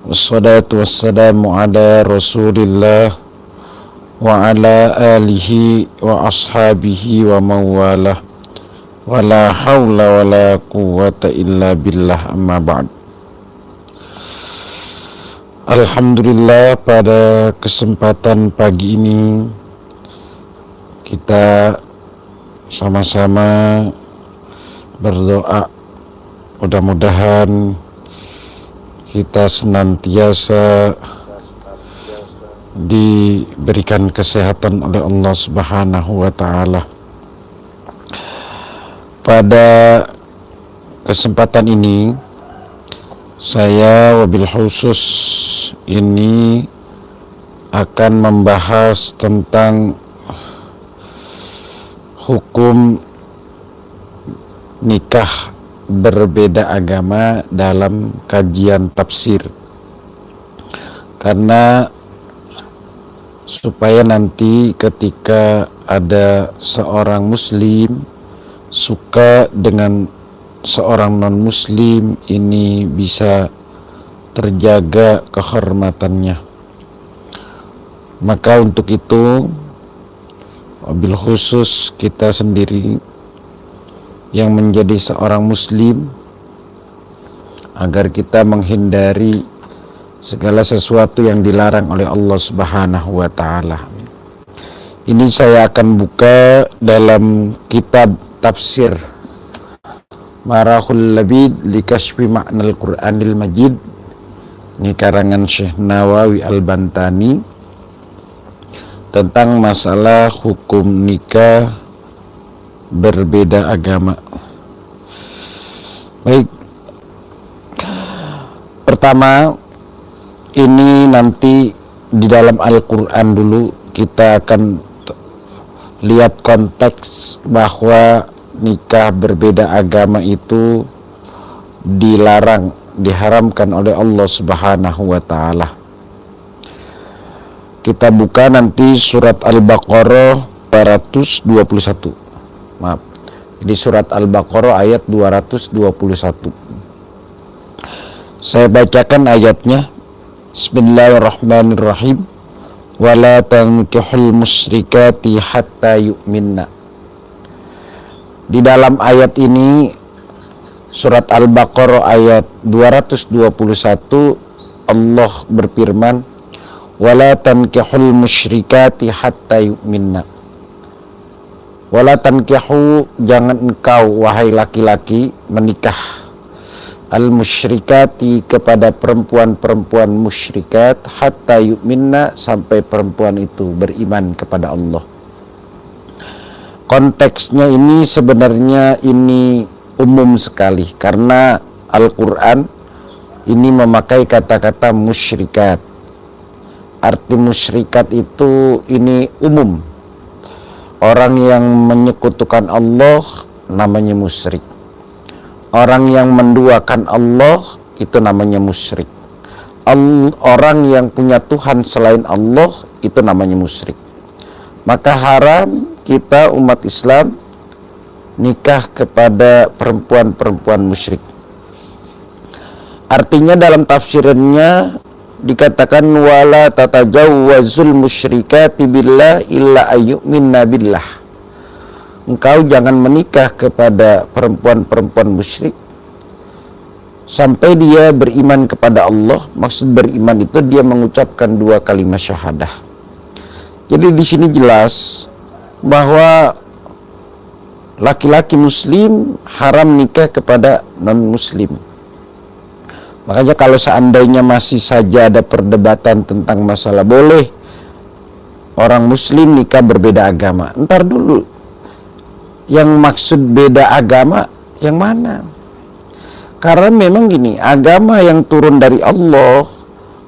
Wassalatu wassalamu ala Rasulillah wa ala alihi wa ashabihi wa mawalah. Wala hawla wala quwwata illa billah, amma ba'd. Alhamdulillah, pada kesempatan pagi ini kita sama-sama berdoa, mudah-mudahan kita senantiasa diberikan kesehatan oleh Allah Subhanahu wa Ta'ala. Pada kesempatan ini saya wabil khusus ini akan membahas tentang hukum nikah berbeda agama dalam kajian tafsir, karena supaya nanti ketika ada seorang muslim suka dengan seorang non muslim, ini bisa terjaga kehormatannya. Maka untuk itu wabil khusus kita sendiri yang menjadi seorang muslim, agar kita menghindari segala sesuatu yang dilarang oleh Allah Subhanahu wa Ta'ala. Ini saya akan buka dalam kitab tafsir Marahul Labid li Kashfi Ma'nal Qur'anil Majid, ini karangan Syekh Nawawi Al-Bantani, tentang masalah hukum nikah berbeda agama. Baik, pertama ini nanti di dalam Al-Quran dulu kita akan lihat konteks bahwa nikah berbeda agama itu dilarang, diharamkan oleh Allah Subhanahu wa Ta'ala. Kita buka nanti surat Al-Baqarah 221. Maaf, di surat Al-Baqarah ayat 221. Saya bacakan ayatnya. Bismillahirrahmanirrahim. Wala tankihul musyrikati hatta yu'minna. Di dalam ayat ini, surat Al-Baqarah ayat 221, Allah berfirman, wala tankihul musyrikati hatta yu'minna. Wala tankihu, jangan engkau wahai laki-laki menikah, al-musyrikati, kepada perempuan-perempuan musyrikat, hatta yu'minna, sampai perempuan itu beriman kepada Allah. Konteksnya ini sebenarnya ini umum sekali, karena Al-Quran ini memakai kata-kata musyrikat. Arti musyrikat itu ini umum. Orang yang menyekutukan Allah namanya musyrik. Orang yang menduakan Allah itu namanya musyrik. Orang yang punya Tuhan selain Allah itu namanya musyrik. Maka haram kita umat Islam nikah kepada perempuan-perempuan musyrik. Artinya dalam tafsirannya dikatakan wala tatajawwazul musyrikati billah illa ayyuminna billah. Engkau jangan menikah kepada perempuan-perempuan musyrik sampai dia beriman kepada Allah. Maksud beriman itu dia mengucapkan 2 kalimat syahadah. Jadi di sini jelas bahwa laki-laki muslim haram nikah kepada non muslim. Makanya kalau seandainya masih saja ada perdebatan tentang masalah boleh orang muslim nikah berbeda agama, entar dulu, yang maksud beda agama yang mana? Karena memang gini, agama yang turun dari Allah,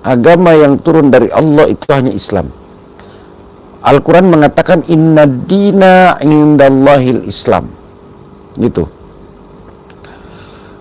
agama yang turun dari Allah itu hanya Islam. Al-Quran mengatakan inna dina indallahil Islam, gitu.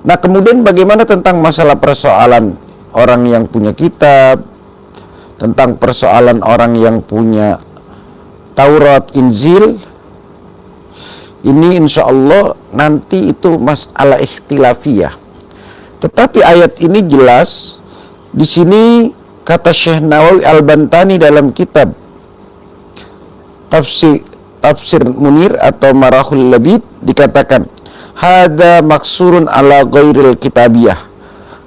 Nah, kemudian bagaimana tentang masalah persoalan orang yang punya kitab, tentang persoalan orang yang punya Taurat, Injil? Ini insya Allah nanti itu masalah ikhtilafiyah. Tetapi ayat ini jelas Di sini kata Syekh Nawawi Al-Bantani dalam kitab Tafsir Munir atau Marahul Labib dikatakan, hada maksurun ala ghairil kitabiyah.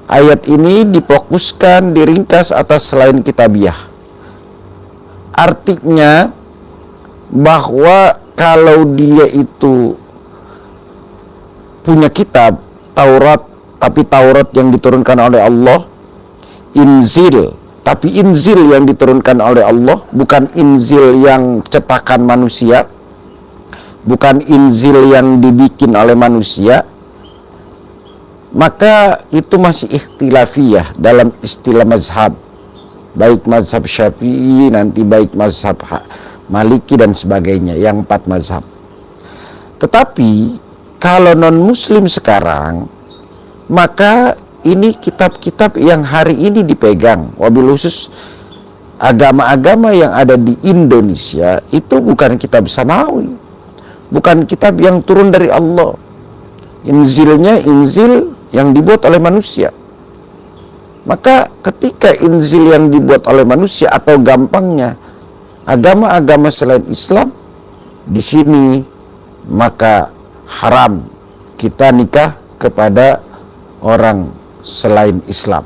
Ayat ini difokuskan, diringkas atas selain kitabiyah. Artinya bahwa kalau dia itu punya kitab Taurat, tapi Taurat yang diturunkan oleh Allah, Injil, tapi Injil yang diturunkan oleh Allah, bukan Injil yang cetakan manusia, bukan Injil yang dibikin oleh manusia, maka itu masih ikhtilafiyah dalam istilah mazhab, baik mazhab Syafi'i, nanti baik mazhab Maliki dan sebagainya, yang 4 mazhab. Tetapi kalau non-muslim sekarang, maka ini kitab-kitab yang hari ini dipegang, wabil khusus agama-agama yang ada di Indonesia, itu bukan kitab samawi, bukan kitab yang turun dari Allah. Injilnya Injil yang dibuat oleh manusia. Maka ketika Injil yang dibuat oleh manusia, atau gampangnya agama-agama selain Islam di sini, maka haram kita nikah kepada orang selain Islam.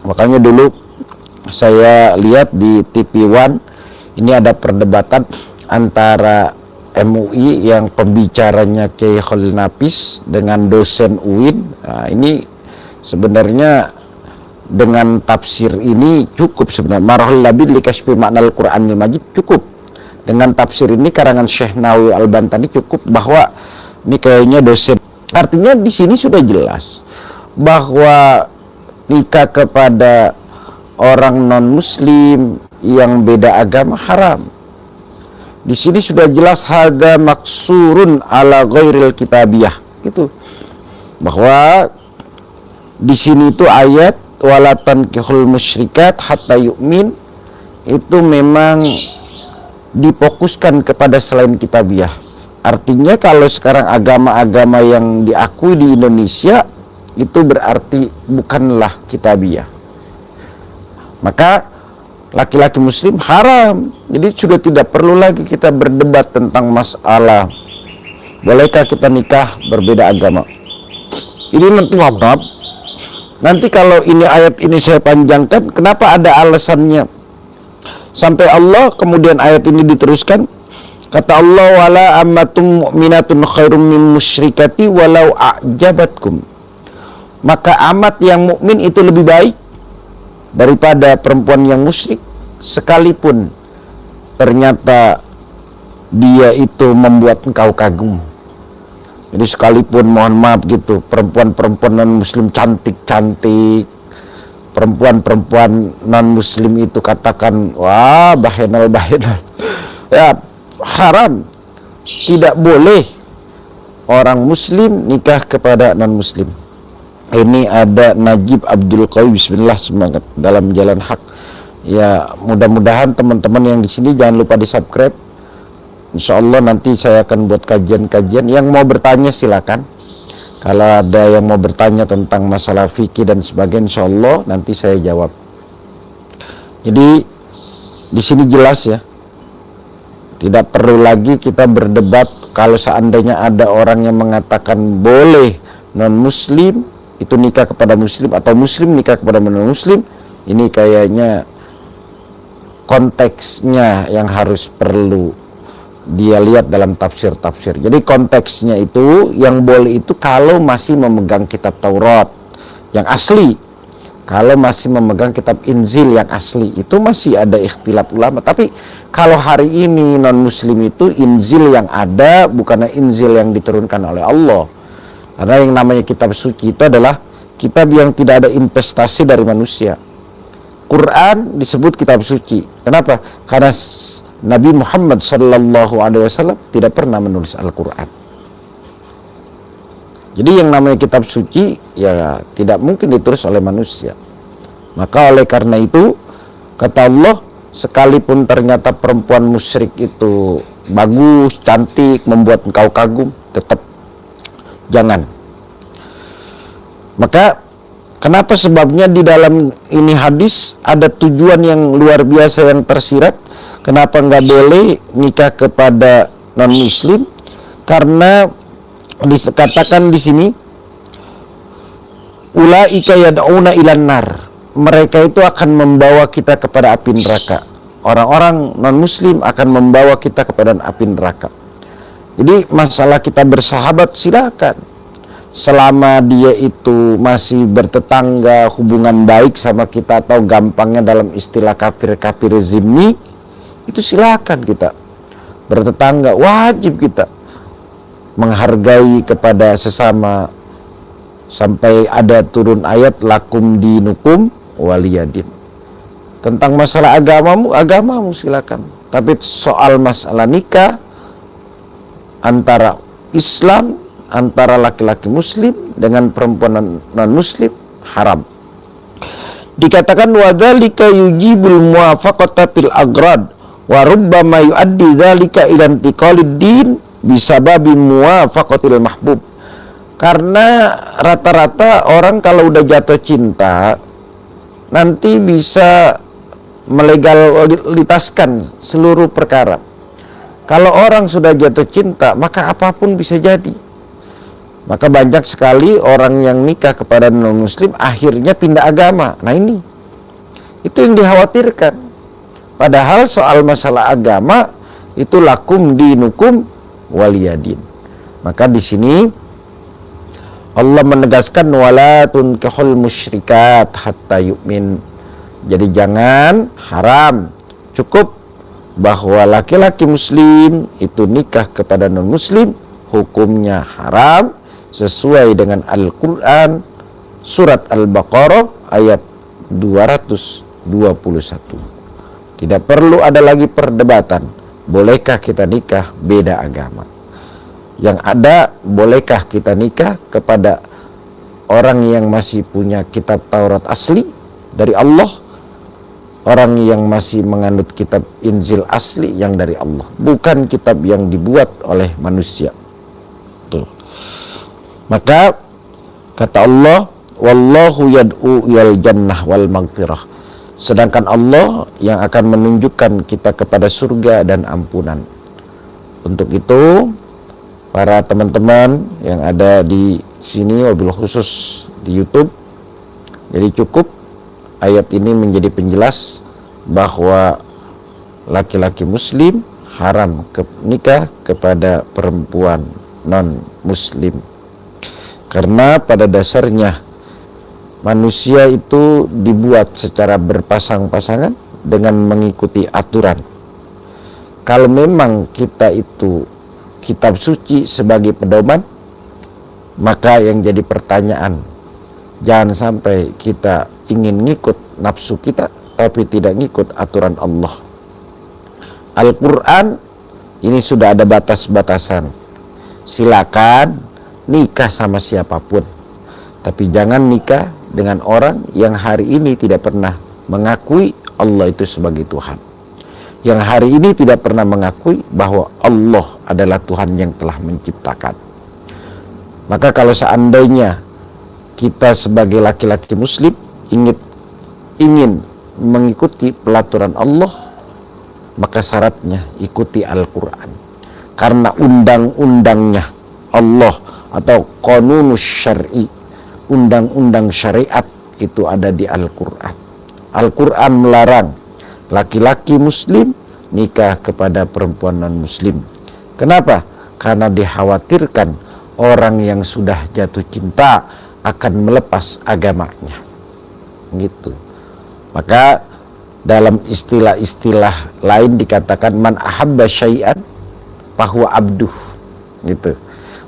Makanya dulu saya lihat di TV One, ini ada perdebatan antara MUI yang pembicaranya Kiai Khalil Nafis dengan dosen UIN. Nah, ini sebenarnya dengan tafsir ini cukup sebenarnya. Marahul Labid li Kashfi Ma'nal Qur'anil Majid cukup. Dengan tafsir ini karangan Syekh Nawawi Al-Bantani cukup, bahwa ini kayaknya dosen. Artinya di sini sudah jelas bahwa nikah kepada orang non-muslim yang beda agama haram. Di sini sudah jelas hada maksurun ala ghairil kitabiyah, gitu. Bahwa di sini itu ayat wala tankihul musyrikat hatta yu'min itu memang difokuskan kepada selain kitabiyah. Artinya kalau sekarang agama-agama yang diakui di Indonesia itu berarti bukanlah kitabiyah, maka laki-laki muslim haram. Jadi sudah tidak perlu lagi kita berdebat tentang masalah bolehkah kita nikah berbeda agama. Ini nanti kalau ini ayat ini saya panjangkan, kenapa ada alasannya sampai Allah kemudian ayat ini diteruskan. Kata Allah, wala ammatum mu'minatun khairum min musyrikati walau a'jabatkum. Maka amat yang mukmin itu lebih baik daripada perempuan yang musyrik, sekalipun ternyata dia itu membuat engkau kagum. Jadi sekalipun, mohon maaf gitu, perempuan-perempuan non-muslim cantik-cantik, perempuan-perempuan non-muslim itu katakan, wah bahenal-bahenal, ya haram. Tidak boleh orang muslim nikah kepada non-muslim. Ini ada Najib Abdul Qawi, bismillah, semangat dalam jalan hak. Ya, mudah-mudahan teman-teman yang di sini jangan lupa di-subscribe. Insyaallah nanti saya akan buat kajian-kajian. Yang mau bertanya silakan. Kalau ada yang mau bertanya tentang masalah fikih dan sebagainya, insyaallah nanti saya jawab. Jadi di sini jelas ya. Tidak perlu lagi kita berdebat kalau seandainya ada orang yang mengatakan boleh non-muslim itu nikah kepada muslim atau muslim nikah kepada non-muslim. Ini kayaknya konteksnya yang harus perlu dia lihat dalam tafsir-tafsir. Jadi konteksnya itu yang boleh itu kalau masih memegang kitab Taurat yang asli. Kalau masih memegang kitab Injil yang asli, itu masih ada ikhtilaf ulama. Tapi kalau hari ini non-muslim itu Injil yang ada bukanlah Injil yang diturunkan oleh Allah. Karena yang namanya kitab suci itu adalah kitab yang tidak ada investasi dari manusia. Quran disebut kitab suci. Kenapa? Karena Nabi Muhammad SAW tidak pernah menulis Al-Quran. Jadi yang namanya kitab suci ya tidak mungkin ditulis oleh manusia. Maka oleh karena itu kata Allah, sekalipun ternyata perempuan musyrik itu bagus, cantik, membuat engkau kagum, tetap jangan. Maka Kenapa? Sebabnya di dalam ini hadis ada tujuan yang luar biasa yang tersirat. Kenapa nggak boleh nikah kepada non muslim? Karena dikatakan di sini, ulaika yad'una ilan nar. Mereka itu akan membawa kita kepada api neraka. Orang-orang non muslim akan membawa kita kepada api neraka. Jadi masalah kita bersahabat silakan. Selama dia itu masih bertetangga, hubungan baik sama kita, atau gampangnya dalam istilah kafir-kafir zimmi, itu silakan kita bertetangga. Wajib kita menghargai kepada sesama, sampai ada turun ayat lakum dinukum waliyadin. Tentang masalah agamamu silakan. Tapi soal masalah nikah antara Islam, antara laki-laki muslim dengan perempuan non-muslim haram. Dikatakan wadzalika yujibul muwafaqata fil agrad wa rubbama yuaddi dzalika ila intiqalid din bisababi muwafaqatil mahbub. Karena rata-rata orang kalau udah jatuh cinta nanti bisa melegalitaskan seluruh perkara. Kalau orang sudah jatuh cinta, maka apapun bisa jadi. Maka banyak sekali orang yang nikah kepada non-muslim akhirnya pindah agama. Nah ini, itu yang dikhawatirkan. Padahal soal masalah agama itu lakum dinukum waliyadin. Maka di sini Allah menegaskan wala tunkihul musyrikat hatta yu'min. Jadi jangan, haram, cukup bahwa laki-laki muslim itu nikah kepada non-muslim hukumnya haram sesuai dengan Al-Quran surat Al-Baqarah ayat 221. Tidak perlu ada lagi perdebatan, bolehkah kita nikah beda agama. Yang ada, bolehkah kita nikah kepada orang yang masih punya kitab Taurat asli dari Allah, orang yang masih menganut kitab Injil asli yang dari Allah, bukan kitab yang dibuat oleh manusia. Tuh. Maka kata Allah, wallahu yad'u ilal jannah wal maghfirah. Sedangkan Allah yang akan menunjukkan kita kepada surga dan ampunan. Untuk itu, para teman-teman yang ada di sini, wabil khusus di YouTube, jadi cukup ayat ini menjadi penjelas bahwa laki-laki muslim haram nikah kepada perempuan non-muslim. Karena pada dasarnya manusia itu dibuat secara berpasang-pasangan dengan mengikuti aturan. Kalau memang kita itu kitab suci sebagai pedoman, maka yang jadi pertanyaan, jangan sampai kita ingin ngikut nafsu kita tapi tidak ngikut aturan Allah. Al-Quran ini sudah ada batas-batasan. Silakan nikah sama siapapun, tapi jangan nikah dengan orang yang hari ini tidak pernah mengakui Allah itu sebagai Tuhan, yang hari ini tidak pernah mengakui bahwa Allah adalah Tuhan yang telah menciptakan. Maka kalau seandainya kita sebagai laki-laki muslim ingin mengikuti pelaturan Allah, maka syaratnya ikuti Al-Quran. Karena undang-undangnya Allah atau qanunus syar'i, undang-undang syariat itu ada di Al-Quran. Al-Quran melarang laki-laki muslim nikah kepada perempuan non-muslim. Kenapa? Karena dikhawatirkan orang yang sudah jatuh cinta akan melepas agamanya. Gitu. Maka dalam istilah-istilah lain dikatakan man ahabba syai'an fahuwa abduh. Gitu.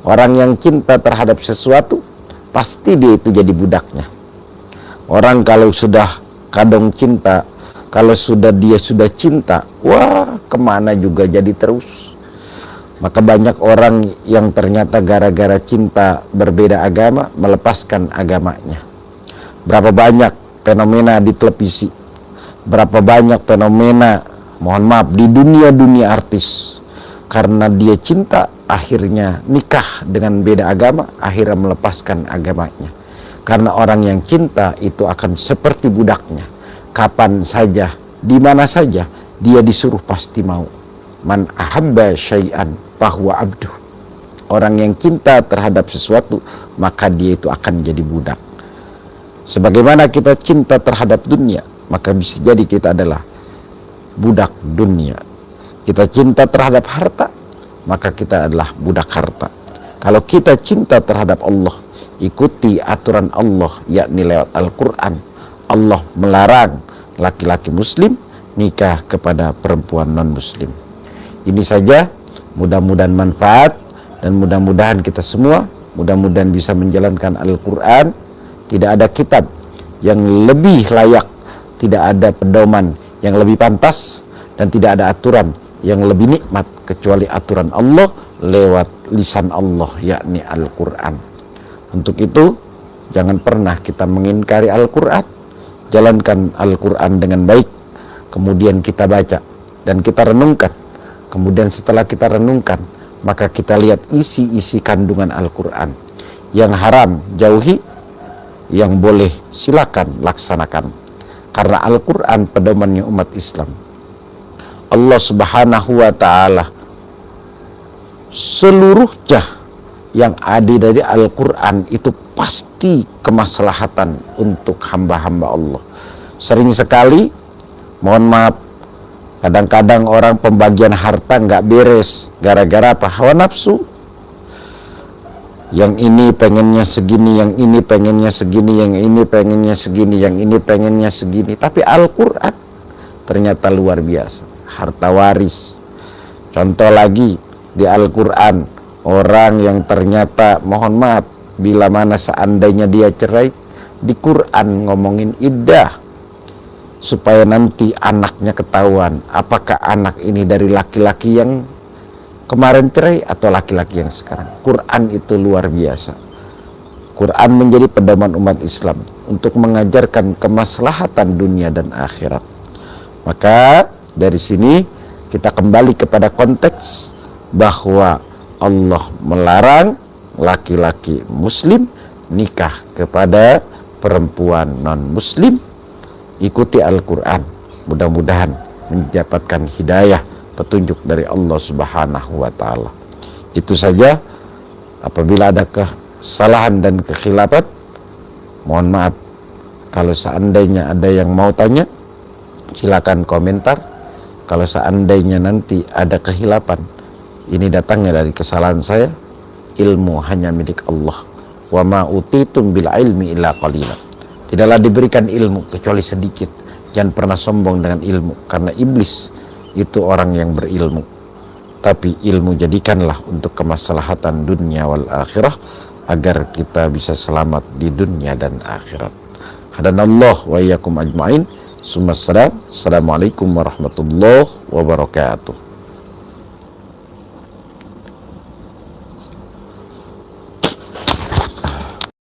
Orang yang cinta terhadap sesuatu pasti dia itu jadi budaknya. Orang kalau sudah kadung cinta, kalau dia sudah cinta, wah kemana juga jadi terus. Maka banyak orang yang ternyata gara-gara cinta berbeda agama melepaskan agamanya. Berapa banyak fenomena di televisi, berapa banyak fenomena, mohon maaf, di dunia artis. Karena dia cinta, akhirnya nikah dengan beda agama, akhirnya melepaskan agamanya. Karena orang yang cinta itu akan seperti budaknya. Kapan saja, di mana saja dia disuruh pasti mau. Man ahabba syai'an fahuwa abduh. Orang yang cinta terhadap sesuatu, maka dia itu akan jadi budak. Sebagaimana kita cinta terhadap dunia, maka bisa jadi kita adalah budak dunia. Kita cinta terhadap harta, maka kita adalah budak harta. Kalau kita cinta terhadap Allah, ikuti aturan Allah, yakni lewat Al-Quran. Allah melarang laki-laki muslim nikah kepada perempuan non-muslim. Ini saja, mudah-mudahan manfaat, dan mudah-mudahan kita semua, mudah-mudahan bisa menjalankan Al-Quran. Tidak ada kitab yang lebih layak, tidak ada pedoman yang lebih pantas, dan tidak ada aturan yang lebih nikmat kecuali aturan Allah lewat lisan Allah, yakni Al-Quran. Untuk itu, jangan pernah kita mengingkari Al-Quran. Jalankan Al-Quran dengan baik, kemudian kita baca dan kita renungkan. Kemudian setelah kita renungkan, maka kita lihat isi-isi kandungan Al-Quran. Yang haram jauhi, yang boleh silakan laksanakan. Karena Al-Quran pedomannya umat Islam. Allah Subhanahu wa ta'ala seluruhnya yang ada dari Al-Quran itu pasti kemaslahatan untuk hamba-hamba Allah. Sering sekali, mohon maaf, kadang-kadang orang pembagian harta nggak beres gara-gara apa? Hawa nafsu. Yang ini pengennya segini, yang ini pengennya segini, yang ini pengennya segini, yang ini pengennya segini. Tapi Al-Quran ternyata luar biasa. Harta waris. Contoh lagi di Al-Quran, orang yang ternyata, mohon maaf, bila mana seandainya dia cerai, di Quran ngomongin iddah, supaya nanti anaknya ketahuan apakah anak ini dari laki-laki yang kemarin cerai atau laki-laki yang sekarang. Quran itu luar biasa. Quran menjadi pedoman umat Islam untuk mengajarkan kemaslahatan dunia dan akhirat. Maka dari sini kita kembali kepada konteks bahwa Allah melarang laki-laki muslim nikah kepada perempuan non-muslim. Ikuti Al-Quran, mudah-mudahan mendapatkan hidayah, petunjuk dari Allah Subhanahu wa ta'ala. Itu saja. Apabila ada kesalahan dan kekhilafan, mohon maaf. Kalau seandainya ada yang mau tanya, silakan komentar. Kalau seandainya nanti ada kekhilafan, ini datangnya dari kesalahan saya. Ilmu hanya milik Allah. Wa ma utitum bil ilmi illa qalila. Tidaklah diberikan ilmu kecuali sedikit. Jangan pernah sombong dengan ilmu, karena iblis itu orang yang berilmu. Tapi ilmu jadikanlah untuk kemaslahatan dunia wal akhirah, agar kita bisa selamat di dunia dan akhirat. Hadanallah wa iyyakum ajma'in. Assalamualaikum warahmatullahi wabarakatuh.